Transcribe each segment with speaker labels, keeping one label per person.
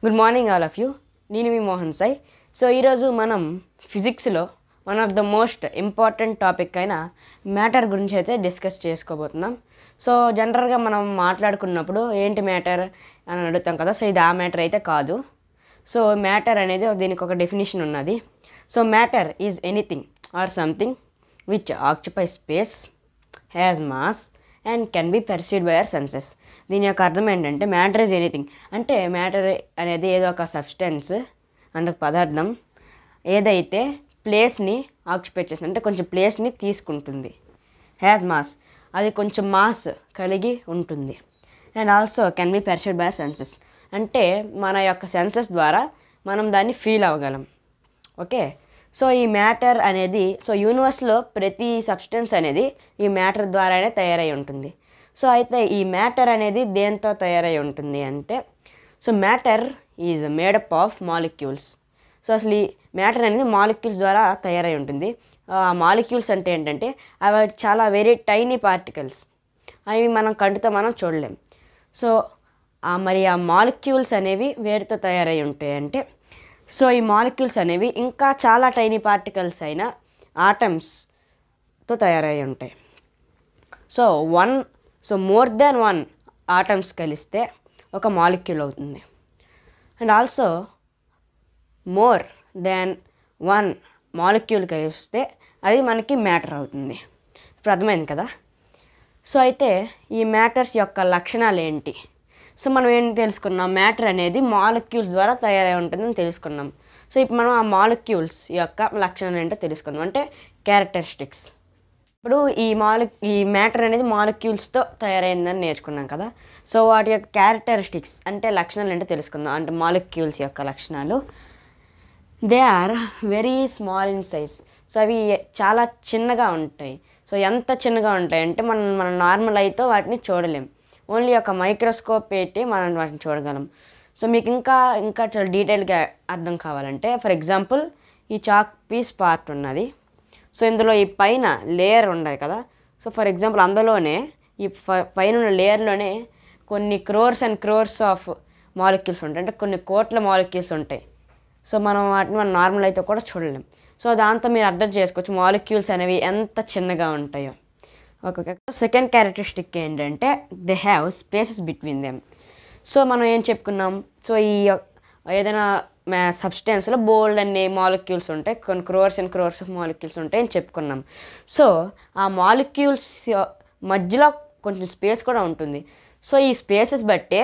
Speaker 1: Good morning all of you. నేను మీ Mohan Sai. So ఈరోజు మనం ఫిజిక్స్లో one of the most important topic అయిన మ్యాటర్ గురించి అయితే డిస్కస్ చేసుకోబోతున్నాం. సో జనరల్గా మనం మాట్లాడుకున్నప్పుడు ఏంటి మ్యాటర్ అని అడుగుతాం కదా. సో ఇది ఆ మ్యాటర్ అయితే కాదు. సో మ్యాటర్ అనేది దీనికి ఒక డెఫినేషన్ ఉన్నది. So matter is anything or something which occupy space, has mass and can be perceived by our senses. దీని యొక్క అర్థం ఏంటంటే మ్యాటర్ ఈజ్ ఎనీథింగ్ అంటే మ్యాటర్ అనేది ఏదో ఒక సబ్స్టెన్స్ అంటే పదార్థం ఏదైతే ప్లేస్ని ఆక్యుపై చేస్తుంది అంటే కొంచెం ప్లేస్ని తీసుకుంటుంది. హ్యాస్ మాస్ అది కొంచెం మాస్ కలిగి ఉంటుంది. And also can be perceived by our senses అంటే మన యొక్క సెన్సెస్ ద్వారా మనం దాన్ని ఫీల్ అవ్వగలం. ఓకే, సో ఈ మ్యాటర్ అనేది యూనివర్స్లో ప్రతి సబ్స్టెన్స్ అనేది ఈ మ్యాటర్ ద్వారానే తయారై ఉంటుంది. సో అయితే ఈ మ్యాటర్ అనేది దేంతో తయారై ఉంటుంది అంటే matter is made up of molecules. So అసలు ఈ మ్యాటర్ అనేది మాలిక్యూల్స్ ద్వారా తయారై ఉంటుంది. మాలిక్యూల్స్ అంటే ఏంటంటే అవి చాలా వెరీ టైనీ పార్టికల్స్, అవి మనం కంటితో మనం చూడలేం. సో మరి ఆ మాలిక్యూల్స్ అనేవి వేటితో తయారై ఉంటాయి అంటే ఈ మాలిక్యూల్స్ అనేవి ఇంకా చాలా టైనీ పార్టికల్స్ అయిన ఆటమ్స్తో తయారై ఉంటాయి. మోర్ దెన్ వన్ ఆటమ్స్ కలిస్తే ఒక మాలిక్యూల్ అవుతుంది. And also more than one molecule కలిస్తే అది మనకి మ్యాటర్ అవుతుంది. ఇప్పుడు అర్థమైంది కదా. సో అయితే ఈ మ్యాటర్స్ యొక్క లక్షణాలు ఏంటి? మనం ఏం తెలుసుకున్నాం, మ్యాటర్ అనేది మాలిక్యూల్స్ ద్వారా తయారై ఉంటుందని తెలుసుకున్నాం. సో ఇప్పుడు మనం ఆ మాలిక్యూల్స్ యొక్క లక్షణాలు ఏంటో తెలుసుకుందాం, అంటే క్యారెక్టరిస్టిక్స్. ఇప్పుడు ఈ మ్యాటర్ అనేది మాలిక్యూల్స్తో తయారైందని నేర్చుకున్నాం కదా. సో వాటి యొక్క క్యారెక్టరిస్టిక్స్ అంటే లక్షణాలు ఏంటో తెలుసుకుందాం. అంటే మాలిక్యూల్స్ యొక్క లక్షణాలు, they are very small in size. So అవి చాలా చిన్నగా ఉంటాయి. సో ఎంత చిన్నగా ఉంటాయి అంటే మన నార్మల్ అయితే వాటిని చూడలేం. ఓన్లీ ఒక మైక్రోస్కోప్ పెట్టి మనం వాటిని చూడగలం. సో మీకు ఇంకా చాలా డీటెయిల్గా అర్థం కావాలంటే ఫర్ ఎగ్జాంపుల్ ఈ చాక్ పీస్ పార్ట్ ఉన్నది. సో ఇందులో ఈ పైన లేయర్ ఉన్నాయి కదా. సో ఫర్ ఎగ్జాంపుల్ అందులోనే ఈ పైన ఉన్న లేయర్లోనే కొన్ని crores and crores of molecules ఉంటాయి, అంటే కొన్ని కోట్ల మాలిక్యూల్స్ ఉంటాయి. సో మనం వాటిని నార్మల్ అయితే కూడా చూడలేం. సో దాంతో మీరు అర్థం చేసుకోవచ్చు మాలిక్యూల్స్ అనేవి ఎంత చిన్నగా ఉంటాయో. ఓకే, సెకండ్ క్యారెక్టరిస్టిక్ ఏంటంటే they have spaces between them. So మనం ఏం చెప్పుకున్నాం, సో ఈ ఏదైనా సబ్స్టెన్స్లో బోల్డ్ అనే మాలిక్యూల్స్ ఉంటాయి, కొన్ని crores and crores of molecules ఉంటాయి అని చెప్పుకున్నాం. సో ఆ మాలిక్యూల్స్ మధ్యలో కొంచెం స్పేస్ కూడా ఉంటుంది. సో ఈ స్పేసెస్ బట్టే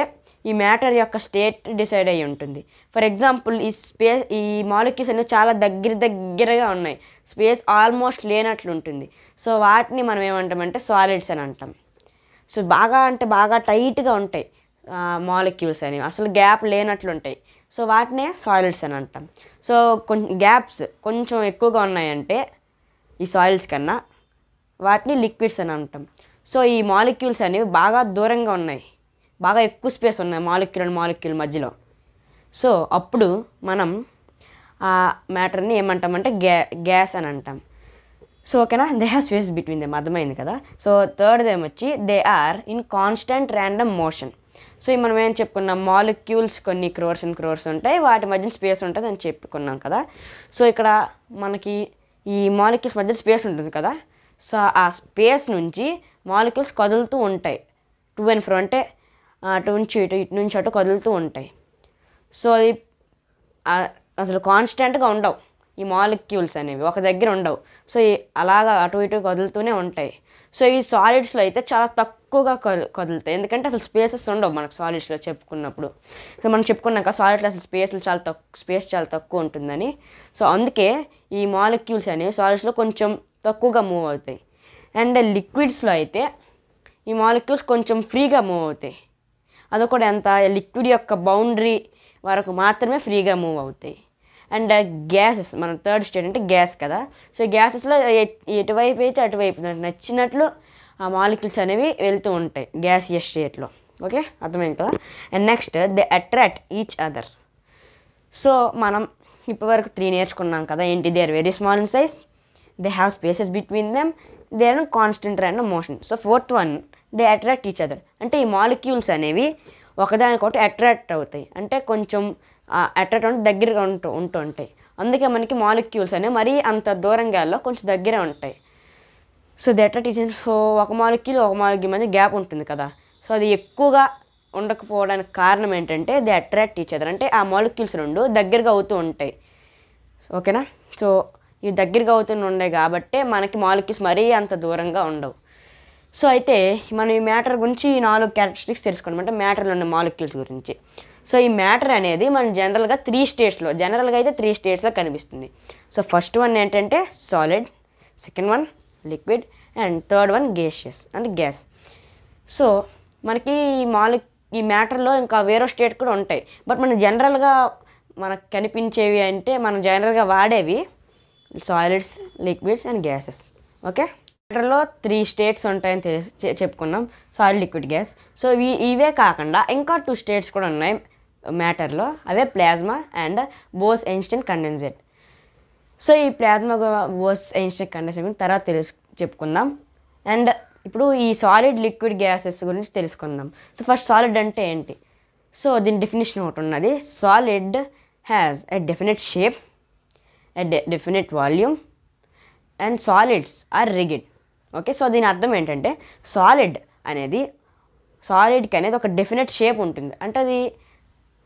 Speaker 1: ఈ మ్యాటర్ యొక్క స్టేట్ డిసైడ్ అయ్యి ఉంటుంది. ఫర్ ఎగ్జాంపుల్ ఈ మాలిక్యూల్స్ అనేవి చాలా దగ్గరగా ఉన్నాయి, స్పేస్ ఆల్మోస్ట్ లేనట్లు ఉంటుంది. సో వాటిని మనం ఏమంటామంటే సాలిడ్స్ అని అంటాం. సో బాగా టైట్గా ఉంటాయి మాలిక్యూల్స్ అనేవి, అసలు గ్యాప్ లేనట్లు ఉంటాయి. సో వాటినే సాలిడ్స్ అని అంటాం. సో గ్యాప్స్ కొంచెం ఎక్కువగా ఉన్నాయంటే ఈ సాలిడ్స్ కన్నా వాటిని లిక్విడ్స్ అని అంటాం. సో ఈ మాలిక్యూల్స్ అనేవి బాగా దూరంగా ఉన్నాయి, బాగా ఎక్కువ స్పేస్ ఉన్నాయి మాలిక్యూల్ మధ్యలో. సో అప్పుడు మనం ఆ మ్యాటర్ని ఏమంటామంటే గ్యాస్ అని అంటాం. సో ఓకేనా, they have space between them, అర్థమైంది కదా. సో థర్డ్ వచ్చి they are in constant random motion. So మనం ఏం చెప్పుకున్నాం, మాలిక్యూల్స్ కొన్ని క్రోర్స్ అండ్ క్రోర్స్ ఉంటాయి, వాటి మధ్యన స్పేస్ ఉంటుంది అని చెప్పుకున్నాం కదా. సో ఇక్కడ మనకి ఈ మాలిక్యూల్స్ మధ్య స్పేస్ ఉంటుంది కదా. సో ఆ స్పేస్ నుంచి మాలిక్యూల్స్ కదులుతూ ఉంటాయి టు అండ్ ఫ్రో, అంటే అటు నుంచి ఇటు నుంచి అటు కదులుతూ ఉంటాయి. సో అది అసలు కాన్స్టెంట్గా ఉండవు, ఈ మాలిక్యూల్స్ అనేవి ఒక దగ్గర ఉండవు. సో అలాగా అటు ఇటు కదులుతూనే ఉంటాయి. సో ఈ సాలిడ్స్లో అయితే చాలా తక్కువగా కదులుతాయి, ఎందుకంటే అసలు స్పేసెస్ ఉండవు మనకు సాలిడ్స్లో చెప్పుకున్నప్పుడు. సో మనం చెప్పుకున్నాక సాలిడ్స్లో అసలు స్పేస్ చాలా తక్కువ ఉంటుందని. సో అందుకే ఈ మాలిక్యూల్స్ అనేవి సాలిడ్స్లో కొంచెం తక్కువగా మూవ్ అవుతాయి. అండ్ లిక్విడ్స్లో అయితే ఈ మాలిక్యూల్స్ కొంచెం ఫ్రీగా మూవ్ అవుతాయి. అది కూడా ఎంత, లిక్విడ్ యొక్క బౌండరీ వరకు మాత్రమే ఫ్రీగా మూవ్ అవుతాయి. అండ్ గ్యాసెస్, మన థర్డ్ స్టేట్ అంటే గ్యాస్ కదా. సో గ్యాసెస్లో ఎటువైపు అయితే అటువైపు నచ్చినట్లు ఆ మాలిక్యూల్స్ అనేవి వెళ్తూ ఉంటాయి గ్యాసియస్ స్టేట్లో. ఓకే, అర్థమైంది కదా. And next they attract each other. So మనం ఇప్పటివరకు 3 నేర్చుకున్నాం కదా. ఏంటి, they are very small in size, they have spaces between them, they are constant random motion. So fourth one they attract each other, అంటే ఈ molecules అనేవి ఒకదానికొకటి attract అవుతాయి, అంటే కొంచెం అట్రాక్ట్ అంటే దగ్గరగా ఉంటూ ఉంటాయి. అందుకే మనకి మాలిక్యూల్స్ అనేవి మరీ అంత దూరంగా కొంచెం దగ్గరే ఉంటాయి. So the attract each other. So ఒక మాలిక్యూల్ మధ్య గ్యాప్ ఉంటుంది కదా, సో అది ఎక్కువగా ఉండకపోవడానికి కారణం ఏంటంటే ది అట్రాక్ట్ ఈచ్ అదర్, అంటే ఆ మాలిక్యూల్స్ రెండు దగ్గరగా అవుతూ ఉంటాయి. ఓకేనా. సో ఇవి దగ్గరగా అవుతూ ఉన్నాయి కాబట్టి మనకి మాలిక్యూల్స్ మరీ అంత దూరంగా ఉండవు. సో అయితే మనం ఈ మ్యాటర్ గురించి 4 క్యారెక్టరిస్టిక్స్ తెలుసుకున్నాం, అంటే మ్యాటర్లో ఉన్న మాలిక్యూల్స్ గురించి. సో ఈ మ్యాటర్ అనేది మనం జనరల్గా 3 స్టేట్స్లో, జనరల్గా అయితే 3 స్టేట్స్లో కనిపిస్తుంది. సో ఫస్ట్ వన్ ఏంటంటే solid, second one liquid, and third one gaseous అంటే గ్యాస్. సో మనకి ఈ మ్యాటర్లో ఇంకా వేరే స్టేట్ కూడా ఉంటాయి, బట్ మనం జనరల్గా మనకు కనిపించేవి అంటే మనం జనరల్గా వాడేవి solids, liquids and gases. Okay. మ్యాటర్లో 3 స్టేట్స్ ఉంటాయని చెప్పుకున్నాం, సాలిడ్, లిక్విడ్, గ్యాస్. సో ఇవే కాకుండా ఇంకా 2 స్టేట్స్ కూడా ఉన్నాయి మ్యాటర్లో, అవే ప్లాస్మా అండ్ బోస్-ఐన్స్టీన్ కండెన్సేట్. సో ఈ ప్లాస్మా బోస్-ఐన్స్టీన్ కండెన్సేట్ గురించి తర్వాత చెప్పుకుందాం. అండ్ ఇప్పుడు ఈ సాలిడ్, లిక్విడ్, గ్యాసెస్ గురించి తెలుసుకుందాం. సో ఫస్ట్ సాలిడ్ అంటే ఏంటి? సో దీని డెఫినేషన్ ఒకటి ఉన్నది. Solid has a definite shape, a definite volume, and solids are rigid. Okay. So దీని అర్థం ఏంటంటే సాలిడ్కి అనేది ఒక డెఫినెట్ షేప్ ఉంటుంది, అంటే అది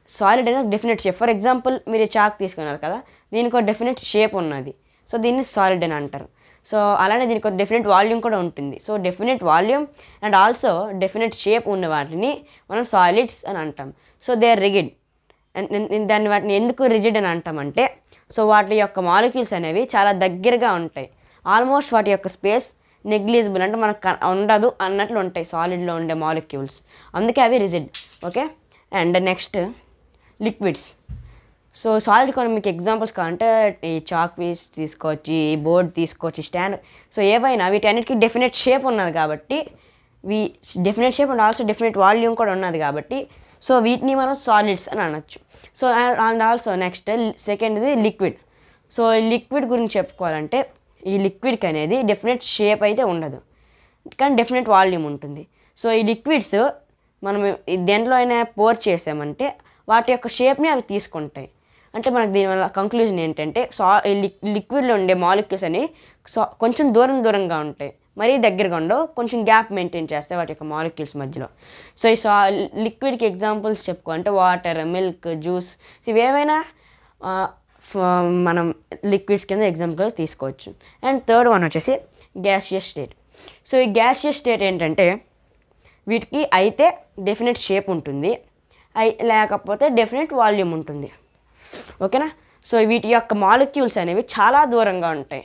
Speaker 1: సాలిడ్ అనేది ఒక డెఫినెట్ షేప్. ఫర్ ఎగ్జాంపుల్ మీరు చాక్ తీసుకున్నారు కదా, దీనికి ఒక డెఫినెట్ షేప్ ఉన్నది, సో దీన్ని సాలిడ్ అని అంటారు. సో అలానే దీనికి ఒక డెఫినెట్ వాల్యూమ్ కూడా ఉంటుంది. So definite volume and also definite shape ఉన్న వాటిని మనం సాలిడ్స్ అని అంటాం. So they are rigid. And వాటిని ఎందుకు రిజిడ్ అని అంటామంటే, సో వాటి యొక్క మాలిక్యూల్స్ అనేవి చాలా దగ్గరగా ఉంటాయి, ఆల్మోస్ట్ వాటి యొక్క స్పేస్ నెగ్లిజిబుల్, అంటే మనకు ఉండదు అన్నట్లు ఉంటాయి సాలిడ్లో ఉండే మాలిక్యూల్స్, అందుకే అవి rigid. Okay. And next liquids. So solid కొన్ని మీకు ఎగ్జాంపుల్స్ కావాలంటే ఈ చాక్ పీస్ తీసుకోవచ్చు, ఈ బోర్డ్ తీసుకోవచ్చు, స్టాండ్. సో ఏవైనా వీటన్నిటికీ డెఫినెట్ షేప్ ఉన్నది కాబట్టి, definite shape and also definite volume కూడా ఉన్నది కాబట్టి, సో వీటిని మనం సాలిడ్స్ అని అనొచ్చు. సో అండ్ ఆల్సో నెక్స్ట్ సెకండ్ది లిక్విడ్. సో లిక్విడ్ గురించి చెప్పుకోవాలంటే ఈ లిక్విడ్కి అనేది డెఫినెట్ షేప్ అయితే ఉండదు, కానీ డెఫినెట్ వాల్యూమ్ ఉంటుంది. సో ఈ లిక్విడ్స్ మనం దేంట్లో అయినా పోర్ చేసామంటే వాటి యొక్క షేప్ని అవి తీసుకుంటాయి. అంటే మనకు దీనివల్ల కంక్లూజన్ ఏంటంటే లిక్విడ్లో ఉండే మాలిక్యూల్స్ అని కొంచెం దూరంగా ఉంటాయి, మరీ దగ్గరగా ఉండవు, కొంచెం గ్యాప్ మెయింటైన్ చేస్తాయి వాటి యొక్క మాలిక్యూల్స్ మధ్యలో. సో ఈ లిక్విడ్కి ఎగ్జాంపుల్స్ చెప్పుకోవాలంటే వాటర్, మిల్క్, జ్యూస్, ఇవేవైనా మనం లిక్విడ్స్ కింద ఎగ్జాంపుల్ తీసుకోవచ్చు. అండ్ థర్డ్ వన్ వచ్చేసి గ్యాసియస్ స్టేట్. సో ఈ గ్యాసియస్ స్టేట్ ఏంటంటే వీటికి అయితే డెఫినెట్ షేప్ ఉంటుంది, లేకపోతే డెఫినెట్ వాల్యూమ్ ఉంటుంది. ఓకేనా. సో వీటి యొక్క మాలిక్యూల్స్ అనేవి చాలా దూరంగా ఉంటాయి.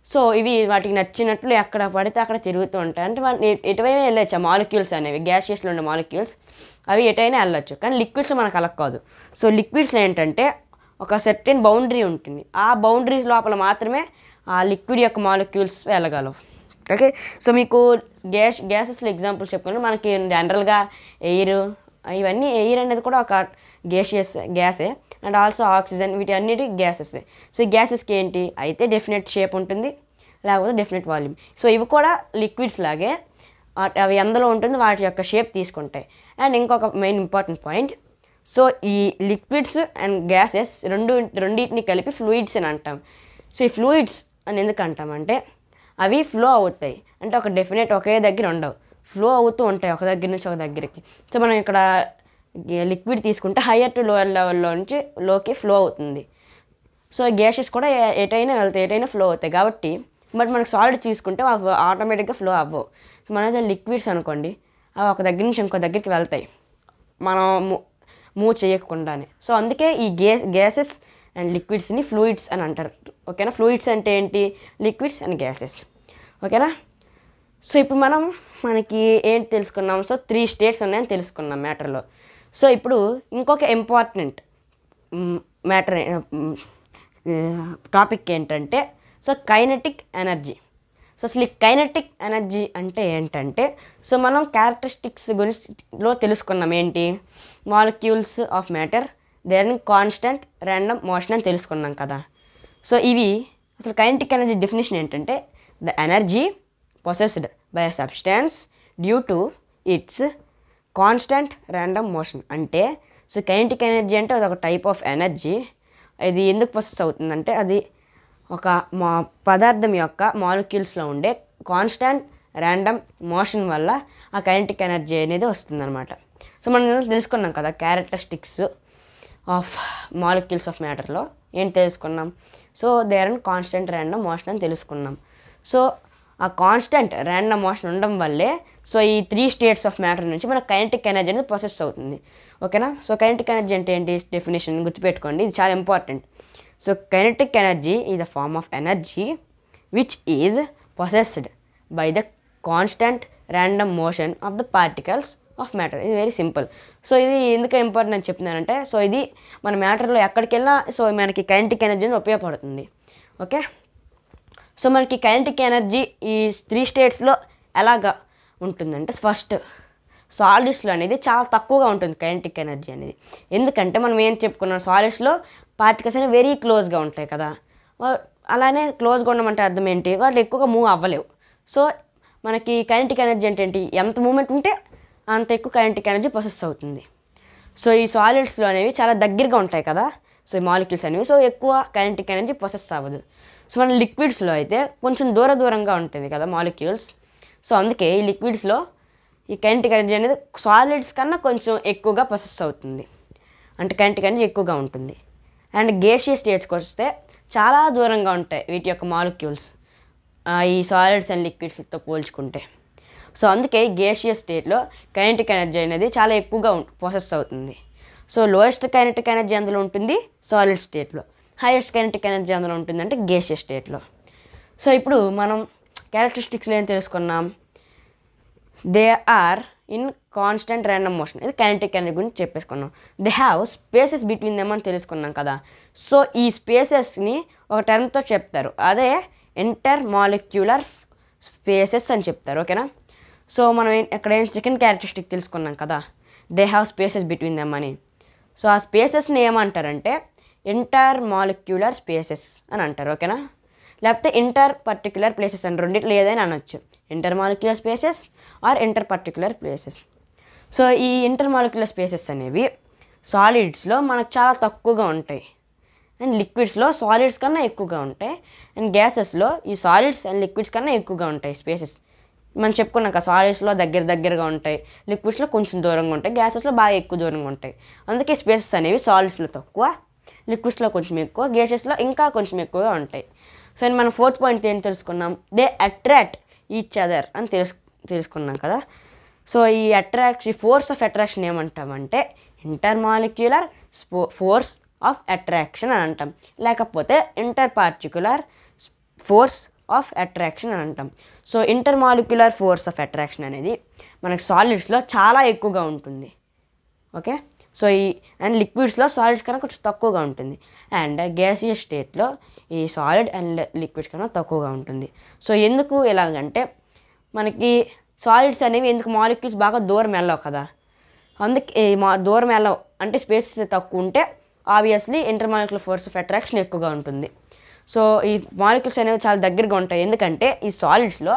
Speaker 1: సో ఇవి వాటికి నచ్చినట్లు ఎక్కడ పడితే అక్కడ తిరుగుతూ ఉంటాయి, అంటే ఎటువైనా వెళ్ళచ్చు. ఆ మాలిక్యూల్స్ అనేవి గ్యాసియస్లో ఉండే మాలిక్యూల్స్ అవి ఎటైనా వెళ్ళచ్చు, కానీ లిక్విడ్స్లో మనకు అలా కాదు. సో లిక్విడ్స్లో ఏంటంటే ఒక సర్టెన్ బౌండరీ ఉంటుంది, ఆ బౌండరీస్ లోపల మాత్రమే ఆ లిక్విడ్ యొక్క మాలిక్యూల్స్ వెళ్ళగలవు. ఓకే. సో మీకు గ్యాసెస్లో ఎగ్జాంపుల్స్ చెప్పుకుంటే మనకి జనరల్గా ఎయిర్, ఇవన్నీ ఎయిర్ అనేది కూడా ఒక గ్యాసే, అండ్ ఆల్సో ఆక్సిజన్, వీటన్నిటి గ్యాసెస్. సో ఈ గ్యాసెస్కి ఏంటి అయితే డెఫినెట్ షేప్ ఉంటుంది, లేకపోతే డెఫినెట్ వాల్యూమ్. సో ఇవి కూడా లిక్విడ్స్ లాగే అవి ఎందులో ఉంటుంది వాటి యొక్క షేప్ తీసుకుంటాయి. అండ్ ఇంకొక మెయిన్ ఇంపార్టెంట్ పాయింట్, సో ఈ లిక్విడ్స్ అండ్ గ్యాసెస్ రెండింటిని కలిపి ఫ్లూయిడ్స్ అని అంటాం. సో ఈ ఫ్లూయిడ్స్ అని ఎందుకు అంటామంటే అవి ఫ్లో అవుతాయి, అంటే ఒక డెఫినెట్ ఒకే దగ్గర ఉండవు, ఫ్లో అవుతూ ఉంటాయి ఒక దగ్గర నుంచి ఒక దగ్గరికి. సో మనం ఇక్కడ లిక్విడ్ తీసుకుంటే హయ్యర్ టు లోయర్ లెవెల్లో నుంచి లోకి ఫ్లో అవుతుంది. సో గ్యాసెస్ కూడా ఎటైనా వెళ్తాయి, ఎటైనా ఫ్లో అవుతాయి కాబట్టి. బట్ మనకు సాలిడ్ తీసుకుంటే అవి ఆటోమేటిక్గా ఫ్లో అవ్వవు. సో మనైతే లిక్విడ్స్ అనుకోండి, అవి ఒక దగ్గర నుంచి ఇంకో దగ్గరికి వెళ్తాయి మనం మూవ్ చేయకుండానే. సో అందుకే ఈ గ్యాసెస్ అండ్ లిక్విడ్స్ని ఫ్లూయిడ్స్ అని అంటారు. ఓకేనా. ఫ్లూయిడ్స్ అంటే ఏంటి? Liquids and gases. ఓకేనా. సో ఇప్పుడు మనకి ఏంటి తెలుసుకున్నాం? సో 3 స్టేట్స్ ఉన్నాయని తెలుసుకున్నాం మ్యాటర్లో. సో ఇప్పుడు ఇంకొక ఇంపార్టెంట్ మ్యాటర్ టాపిక్ ఏంటంటే సో కైనెటిక్ ఎనర్జీ. సో అసలు ఈ కైనెటిక్ ఎనర్జీ అంటే ఏంటంటే, సో మనం క్యారెక్టరిస్టిక్స్ గురించిలో తెలుసుకున్నాం. ఏంటి? Molecules of matter they're in constant random motion అని తెలుసుకున్నాం కదా. సో ఇవి అసలు కైనెటిక్ ఎనర్జీ డెఫినేషన్ ఏంటంటే the energy possessed by a substance due to its constant random motion అంటే సో కైనెటిక్ ఎనర్జీ అంటే అది ఒక టైప్ ఆఫ్ ఎనర్జీ. ఇది ఎందుకు ప్రాసెస్ అవుతుందంటే అది ఒక పదార్థం యొక్క మాలిక్యూల్స్లో ఉండే కాన్స్టెంట్ ర్యాండమ్ మోషన్ వల్ల ఆ కైనెటిక్ ఎనర్జీ అనేది వస్తుందన్నమాట. సో మనం తెలుసుకున్నాం కదా క్యారెక్టరిస్టిక్స్ ఆఫ్ మాలిక్యూల్స్ ఆఫ్ మ్యాటర్లో ఏం తెలుసుకున్నాం. So they are in constant random motion అని తెలుసుకున్నాం. సో ఆ కాన్స్టెంట్ ర్యాండమ్ మోషన్ ఉండడం వల్లే సో ఈ 3 స్టేట్స్ ఆఫ్ మ్యాటర్ నుంచి మన కైనెటిక్ ఎనర్జీ అనేది ప్రాసెస్ అవుతుంది. ఓకేనా. సో కైనెటిక్ ఎనర్జీ అంటే ఏంటి డెఫినేషన్ గుర్తుపెట్టుకోండి, ఇది చాలా important. So kinetic energy is a form of energy which is possessed by the constant random motion of the particles of matter. ఇది వెరీ సింపుల్. సో ఇది ఎందుకు ఇంపార్టెంట్ అని చెప్తున్నానంటే సో ఇది మన మ్యాటర్లో ఎక్కడికి వెళ్ళినా సో మనకి కైనెటిక్ ఎనర్జీ ఉపయోగపడుతుంది. ఓకే. సో మనకి కైనెటిక్ ఎనర్జీ ఈ 3 స్టేట్స్లో ఎలాగా ఉంటుందంటే ఫస్ట్ సాలిడ్స్లో అనేది చాలా తక్కువగా ఉంటుంది కైనెటిక్ ఎనర్జీ అనేది. ఎందుకంటే మనం ఏం చెప్పుకున్నాం, సాలిడ్స్లో పార్టికల్స్ అనేవి వెరీ క్లోజ్గా ఉంటాయి కదా. అలానే క్లోజ్గా ఉండమంటే అర్థం ఏంటి, వాళ్ళు ఎక్కువగా మూవ్ అవ్వలేవు. సో మనకి కైనెటిక్ ఎనర్జీ అంటే ఏంటి, ఎంత మూమెంట్ ఉంటే అంత ఎక్కువ కైనెటిక్ ఎనర్జీ ప్రాసెస్ అవుతుంది. సో ఈ సాలిడ్స్లో అనేవి చాలా దగ్గరగా ఉంటాయి కదా సో ఈ మాలిక్యూల్స్ అనేవి, సో ఎక్కువ కైనెటిక్ ఎనర్జీ ప్రాసెస్ అవ్వదు. సో మన లిక్విడ్స్లో అయితే కొంచెం దూరంగా ఉంటుంది కదా మాలిక్యూల్స్. సో అందుకే ఈ లిక్విడ్స్లో ఈ కైనెటిక్ ఎనర్జీ అనేది సాలిడ్స్ కన్నా కొంచెం ఎక్కువగా ప్రాసెస్ అవుతుంది, అంటే కైనెటిక్ ఎనర్జీ ఎక్కువగా ఉంటుంది. అండ్ గ్యాసియస్ స్టేట్స్కి వస్తే చాలా దూరంగా ఉంటాయి వీటి యొక్క మాలిక్యూల్స్ ఈ సాలిడ్స్ అండ్ లిక్విడ్స్తో పోల్చుకుంటే. సో అందుకే గ్యాసియస్ స్టేట్లో కైనెటిక్ ఎనర్జీ అనేది చాలా ఎక్కువగా ప్రాసెస్ అవుతుంది. సో లోయెస్ట్ కైనెటిక్ ఎనర్జీ అందులో ఉంటుంది సాలిడ్ స్టేట్లో, హైయెస్ట్ కైనెటిక్ ఎనర్జీ అందులో ఉంటుందంటే గ్యాసియస్ స్టేట్లో. సో ఇప్పుడు మనం క్యారెక్టరిస్టిక్స్లో ఏం తెలుసుకున్నాం, they are in constant random motion, ఇది కైనెటిక్ ఎనర్జీ గురించి చెప్పేసుకున్నాం. They have spaces between them అని తెలుసుకున్నాం కదా. సో ఈ స్పేసెస్ని ఒక టర్మ్తో చెప్తారు, అదే ఇంటర్ మాలిక్యులర్ స్పేసెస్ అని చెప్తారు. ఓకేనా. సో మనం ఇక్కడ సెకండ్ క్యారెక్టరిస్టిక్ తెలుసుకున్నాం కదా, they have spaces between them అని. సో ఆ స్పేసెస్ని ఏమంటారంటే ఇంటర్ మాలిక్యులర్ స్పేసెస్ అని అంటారు. ఓకేనా. లేకపోతే ఇంటర్ పర్టిక్యులర్ ప్లేసెస్ అని రెండిట్లో ఏదైనా అనొచ్చు, inter molecular spaces are inter particular places. So ఈ ఇంటర్ మాలిక్యులర్ స్పేసెస్ అనేవి సాలిడ్స్లో మనకు చాలా తక్కువగా ఉంటాయి, అండ్ లిక్విడ్స్లో సాలిడ్స్ కన్నా ఎక్కువగా ఉంటాయి, అండ్ గ్యాసెస్లో ఈ సాలిడ్స్ అండ్ లిక్విడ్స్ కన్నా ఎక్కువగా ఉంటాయి స్పేసెస్. మనం చెప్పుకున్నాక సాలిడ్స్లో దగ్గరగా ఉంటాయి, లిక్విడ్స్లో కొంచెం దూరంగా ఉంటాయి, గ్యాసెస్లో బాగా ఎక్కువ దూరంగా ఉంటాయి. అందుకే స్పేసెస్ అనేవి సాలిడ్స్లో తక్కువ, లిక్విడ్స్లో కొంచెం ఎక్కువ, గ్యాసెస్లో ఇంకా కొంచెం ఎక్కువగా ఉంటాయి. సో మనం ఫోర్త్ పాయింట్ ఏం తెలుసుకున్నాం, దే అట్రాక్ట్ ఈచ్ అదర్ అని తెలుసుకున్నాం కదా. సో ఈ ఫోర్స్ ఆఫ్ అట్రాక్షన్ ఏమంటామంటే inter molecular force of attraction అని అంటాం, లేకపోతే inter particular force of attraction అని అంటాం. So inter molecular force of attraction అనేది మనకి సాలిడ్స్లో చాలా ఎక్కువగా ఉంటుంది. ఓకే. సో అండ్ లిక్విడ్స్లో సాలిడ్స్ కన్నా కొంచెం తక్కువగా ఉంటుంది, అండ్ గ్యాసియస్ స్టేట్లో ఈ సాలిడ్ అండ్ లిక్విడ్స్ కన్నా తక్కువగా ఉంటుంది. సో ఎందుకు ఎలాగంటే మనకి సాలిడ్స్ అనేవి ఎందుకు మాలిక్యూల్స్ బాగా దూరం వెళ్ళవు కదా, అందుకే దూరం వెళ్ళవు అంటే స్పేస్ తక్కువ ఉంటే obviously inter molecular force of attraction ఎక్కువగా ఉంటుంది. సో ఈ మాలిక్యూల్స్ అనేవి చాలా దగ్గరగా ఉంటాయి, ఎందుకంటే ఈ సాలిడ్స్లో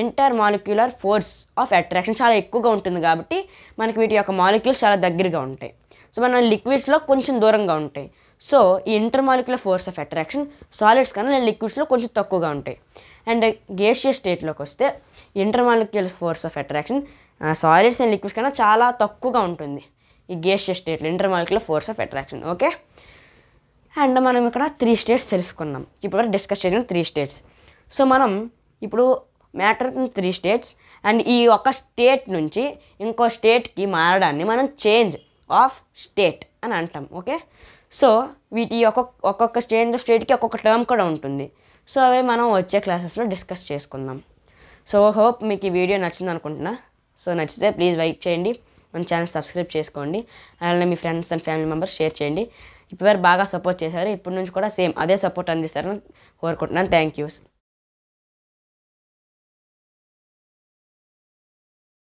Speaker 1: intermolecular force of attraction చాలా ఎక్కువగా ఉంటుంది కాబట్టి మనకి వీటి యొక్క మాలిక్యూల్స్ చాలా దగ్గరగా ఉంటాయి. సో మన లిక్విడ్స్లో కొంచెం దూరంగా ఉంటాయి. సో ఈ inter molecular force of attraction solids కన్నా లిక్విడ్స్లో కొంచెం తక్కువగా ఉంటాయి. అండ్ గ్యాసియస్ స్టేట్లోకి వస్తే inter molecular force of attraction solids and liquids కన్నా చాలా తక్కువగా ఉంటుంది ఈ గ్యాసియస్ స్టేట్లో inter molecular force of attraction. Okay. And మనం ఇక్కడ 3 స్టేట్స్ తెలుసుకున్నాం, ఇప్పుడు డిస్కస్ చేసిన 3 స్టేట్స్. సో మనం ఇప్పుడు మ్యాటర్ 3 స్టేట్స్, అండ్ ఈ ఒక స్టేట్ నుంచి ఇంకో స్టేట్కి మారడాన్ని మనం చేంజ్ ఆఫ్ స్టేట్ అని అంటాం. ఓకే. సో వీటి ఒక్కొక్క స్టేట్కి ఒక్కొక్క టర్మ్ కూడా ఉంటుంది. సో అవి మనం వచ్చే క్లాసెస్లో డిస్కస్ చేసుకుందాం. సో హోప్ మీకు ఈ వీడియో నచ్చింది అనుకుంటున్నా. సో నచ్చితే ప్లీజ్ లైక్ చేయండి, మన ఛానల్ సబ్స్క్రైబ్ చేసుకోండి, అలానే మీ friends and family members share చేయండి. ఇప్పటివరకు బాగా సపోర్ట్ చేశారు, ఇప్పటి నుంచి కూడా సేమ్ అదే సపోర్ట్ అందిస్తారని కోరుకుంటున్నాను. Thank you.